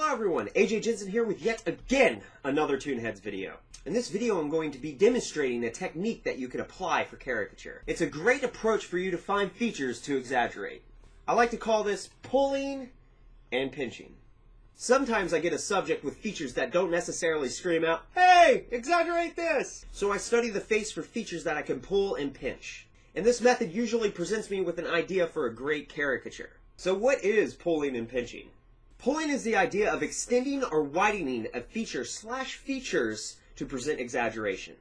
Everyone, Jensen here with yet again another Toonheads video. In this video I'm going to be demonstrating a technique that you can apply for caricature. It's a great approach for you to find features to exaggerate. I like to call this pulling and pinching. Sometimes I get a subject with features that don't necessarily scream out, "Hey, exaggerate this!" So I study the face for features that I can pull and pinch. And this method usually presents me with an idea for a great caricature. So what is pulling and pinching? Pulling is the idea of extending or widening a feature/features to present exaggeration.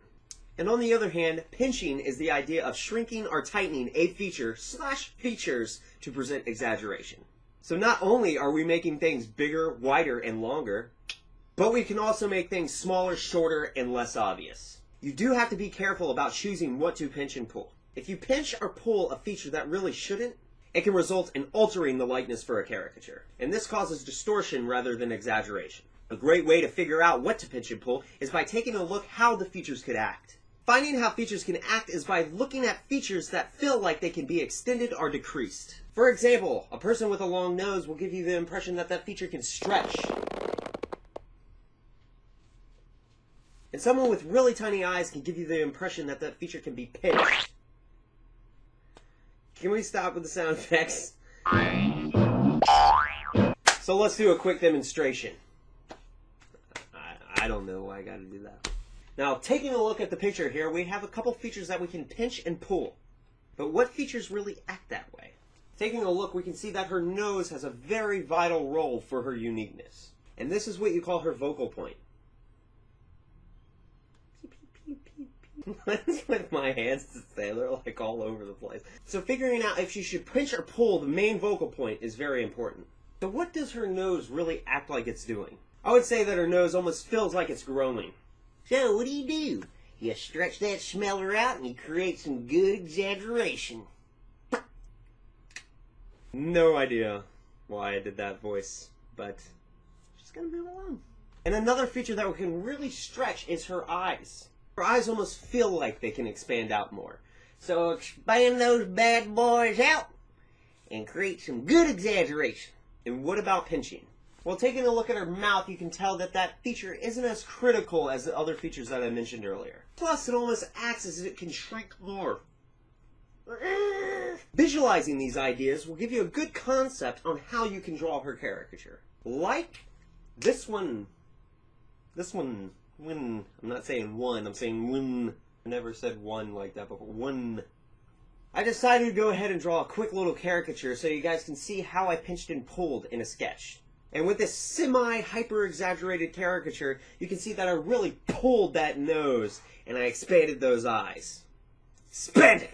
And on the other hand, pinching is the idea of shrinking or tightening a feature/features to present exaggeration. So not only are we making things bigger, wider, and longer, but we can also make things smaller, shorter, and less obvious. You do have to be careful about choosing what to pinch and pull. If you pinch or pull a feature that really shouldn't, it can result in altering the likeness for a caricature, and this causes distortion rather than exaggeration. A great way to figure out what to pinch and pull is by taking a look how the features could act. Finding how features can act is by looking at features that feel like they can be extended or decreased. For example, a person with a long nose will give you the impression that that feature can stretch. And someone with really tiny eyes can give you the impression that that feature can be pinched. Can we stop with the sound effects? So let's do a quick demonstration. I don't know why I gotta do that. Now, taking a look at the picture here, we have a couple features that we can pinch and pull. But what features really act that way? Taking a look, we can see that her nose has a very vital role for her uniqueness. And this is what you call her vocal point. What's with my hands to say? They're like all over the place. So figuring out if you should pinch or pull the main vocal point is very important. So what does her nose really act like it's doing? I would say that her nose almost feels like it's growing. So what do? You stretch that smeller out and you create some good exaggeration. No idea why I did that voice, but just gonna move along. And another feature that we can really stretch is her eyes. Her eyes almost feel like they can expand out more. So expand those bad boys out and create some good exaggeration. And what about pinching? Well, taking a look at her mouth, you can tell that that feature isn't as critical as the other features that I mentioned earlier. Plus, it almost acts as if it can shrink more. Visualizing these ideas will give you a good concept on how you can draw her caricature. Like this one. I'm not saying one, I'm saying one. I never said one like that before. One. I decided to go ahead and draw a quick little caricature so you guys can see how I pinched and pulled in a sketch. And with this semi-hyper-exaggerated caricature, you can see that I really pulled that nose and I expanded those eyes. Expanded!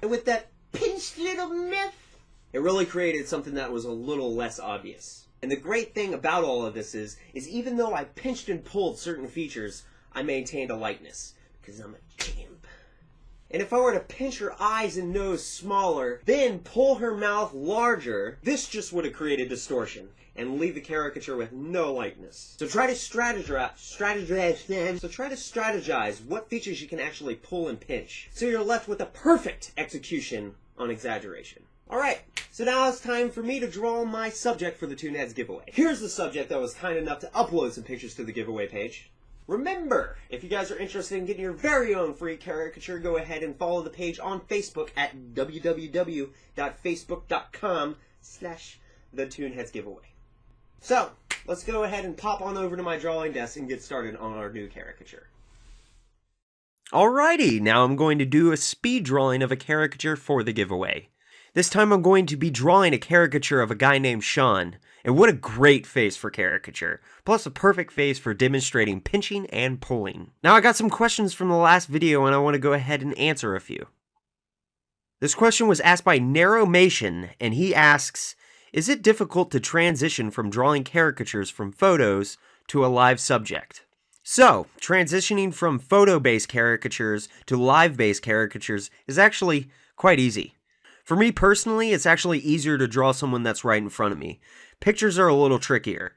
And with that pinched little myth, it really created something that was a little less obvious. And the great thing about all of this is even though I pinched and pulled certain features, I maintained a likeness, because I'm a champ. And if I were to pinch her eyes and nose smaller, then pull her mouth larger, this just would have created distortion, and leave the caricature with no likeness. So try to strategize what features you can actually pull and pinch, so you're left with a perfect execution on exaggeration. Alright, so now it's time for me to draw my subject for the Toonheads giveaway. Here's the subject that was kind enough to upload some pictures to the giveaway page. Remember, if you guys are interested in getting your very own free caricature, go ahead and follow the page on Facebook at www.facebook.com/TheToonheadsGiveaway. So, let's go ahead and pop on over to my drawing desk and get started on our new caricature. Alrighty, now I'm going to do a speed drawing of a caricature for the giveaway. This time I'm going to be drawing a caricature of a guy named Sean, and what a great face for caricature, plus a perfect face for demonstrating pinching and pulling. Now I got some questions from the last video and I want to go ahead and answer a few. This question was asked by Narrowmation, and he asks, is it difficult to transition from drawing caricatures from photos to a live subject? So, transitioning from photo-based caricatures to live-based caricatures is actually quite easy. For me personally, it's actually easier to draw someone that's right in front of me. Pictures are a little trickier.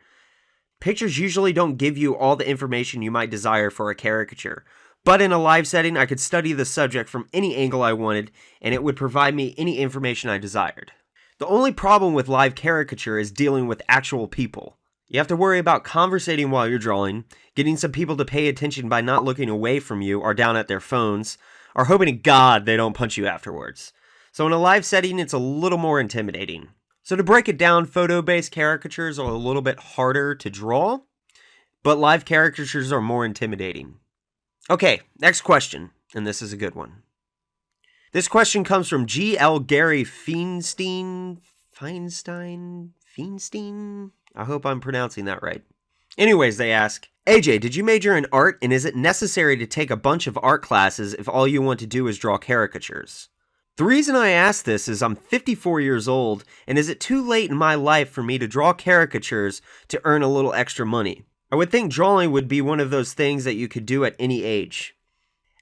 Pictures usually don't give you all the information you might desire for a caricature, but in a live setting, I could study the subject from any angle I wanted, and it would provide me any information I desired. The only problem with live caricature is dealing with actual people. You have to worry about conversating while you're drawing, getting some people to pay attention by not looking away from you or down at their phones, or hoping to God they don't punch you afterwards. So in a live setting, it's a little more intimidating. So to break it down, photo-based caricatures are a little bit harder to draw, but live caricatures are more intimidating. Okay, next question, and this is a good one. This question comes from G.L. Gary Feinstein? I hope I'm pronouncing that right. Anyways, they ask, AJ, did you major in art, and is it necessary to take a bunch of art classes if all you want to do is draw caricatures? The reason I ask this is I'm 54 years old, and is it too late in my life for me to draw caricatures to earn a little extra money? I would think drawing would be one of those things that you could do at any age.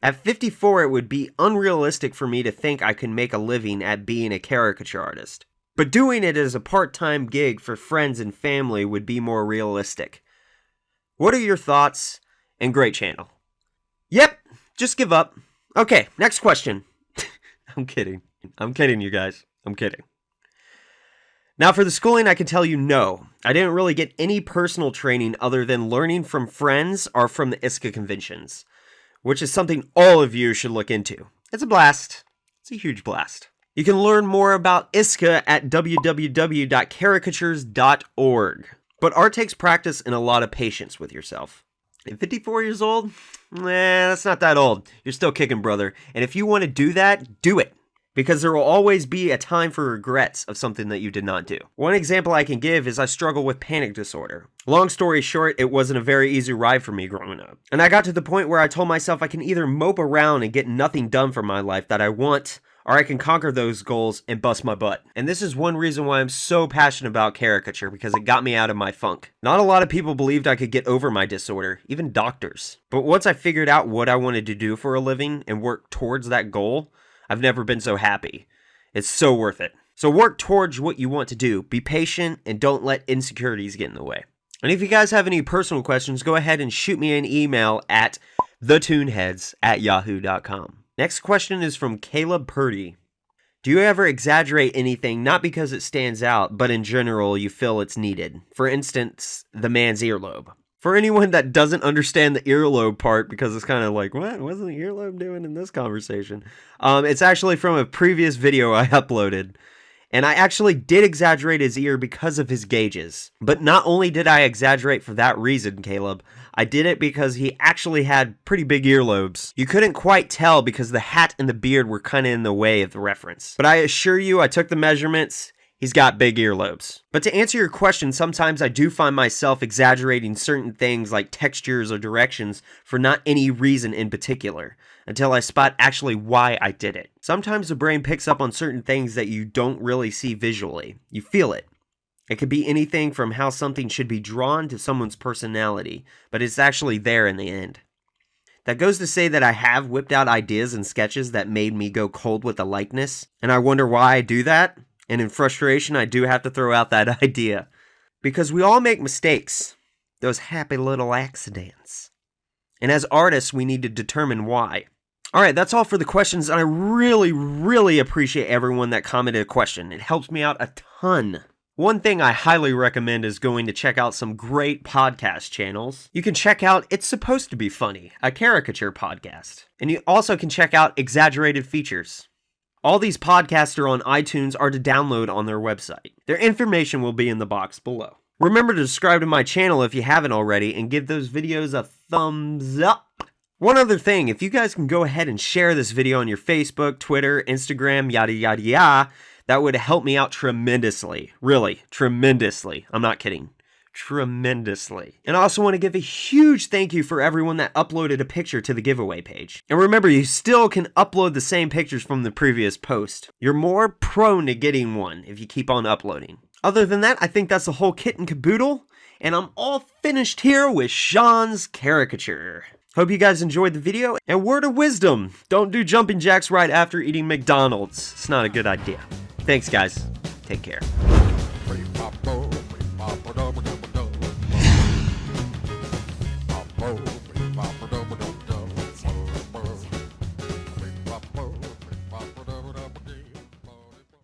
At 54, it would be unrealistic for me to think I could make a living at being a caricature artist. But doing it as a part-time gig for friends and family would be more realistic. What are your thoughts? And great channel. Yep, just give up. Okay, next question. I'm kidding, you guys. I'm kidding. Now for the schooling, I can tell you no. I didn't really get any personal training other than learning from friends or from the ISCA conventions, which is something all of you should look into. It's a blast. It's a huge blast. You can learn more about ISCA at www.caricatures.org. But art takes practice and a lot of patience with yourself. At 54 years old? That's not that old. You're still kicking, brother. And if you want to do that, do it. Because there will always be a time for regrets of something that you did not do. One example I can give is I struggle with panic disorder. Long story short, it wasn't a very easy ride for me growing up. And I got to the point where I told myself I can either mope around and get nothing done for my life that I want, or I can conquer those goals and bust my butt. And this is one reason why I'm so passionate about caricature, because it got me out of my funk. Not a lot of people believed I could get over my disorder, even doctors. But once I figured out what I wanted to do for a living and work towards that goal, I've never been so happy. It's so worth it. So work towards what you want to do. Be patient and don't let insecurities get in the way. And if you guys have any personal questions, go ahead and shoot me an email at thetoonheads@yahoo.com. Next question is from Caleb Purdy. Do you ever exaggerate anything, not because it stands out, but in general you feel it's needed? For instance, the man's earlobe. For anyone that doesn't understand the earlobe part, because it's kind of like, what was the earlobe doing in this conversation? It's actually from a previous video I uploaded. And I actually did exaggerate his ear because of his gauges. But not only did I exaggerate for that reason, Caleb, I did it because he actually had pretty big earlobes. You couldn't quite tell because the hat and the beard were kind of in the way of the reference. But I assure you, I took the measurements. He's got big earlobes. But to answer your question, sometimes I do find myself exaggerating certain things like textures or directions for not any reason in particular, until I spot actually why I did it. Sometimes the brain picks up on certain things that you don't really see visually. You feel it. It could be anything from how something should be drawn to someone's personality, but it's actually there in the end. That goes to say that I have whipped out ideas and sketches that made me go cold with the likeness, and I wonder why I do that. And in frustration, I do have to throw out that idea. Because we all make mistakes. Those happy little accidents. And as artists, we need to determine why. Alright, that's all for the questions. And I really, really appreciate everyone that commented a question. It helps me out a ton. One thing I highly recommend is going to check out some great podcast channels. You can check out It's Supposed to Be Funny, a caricature podcast. And you also can check out Exaggerated Features. All these podcasts are on iTunes or to download on their website. Their information will be in the box below. Remember to subscribe to my channel if you haven't already and give those videos a thumbs up. One other thing, if you guys can go ahead and share this video on your Facebook, Twitter, Instagram, yada yada yada, that would help me out tremendously. Really, tremendously. I'm not kidding. Tremendously. And I also want to give a huge thank you for everyone that uploaded a picture to the giveaway page. And remember, you still can upload the same pictures from the previous post. You're more prone to getting one if you keep on uploading. Other than that, I think that's the whole kit and caboodle. And I'm all finished here with Sean's caricature. Hope you guys enjoyed the video. And word of wisdom, don't do jumping jacks right after eating McDonald's. It's not a good idea. Thanks, guys. Take care. Whoa.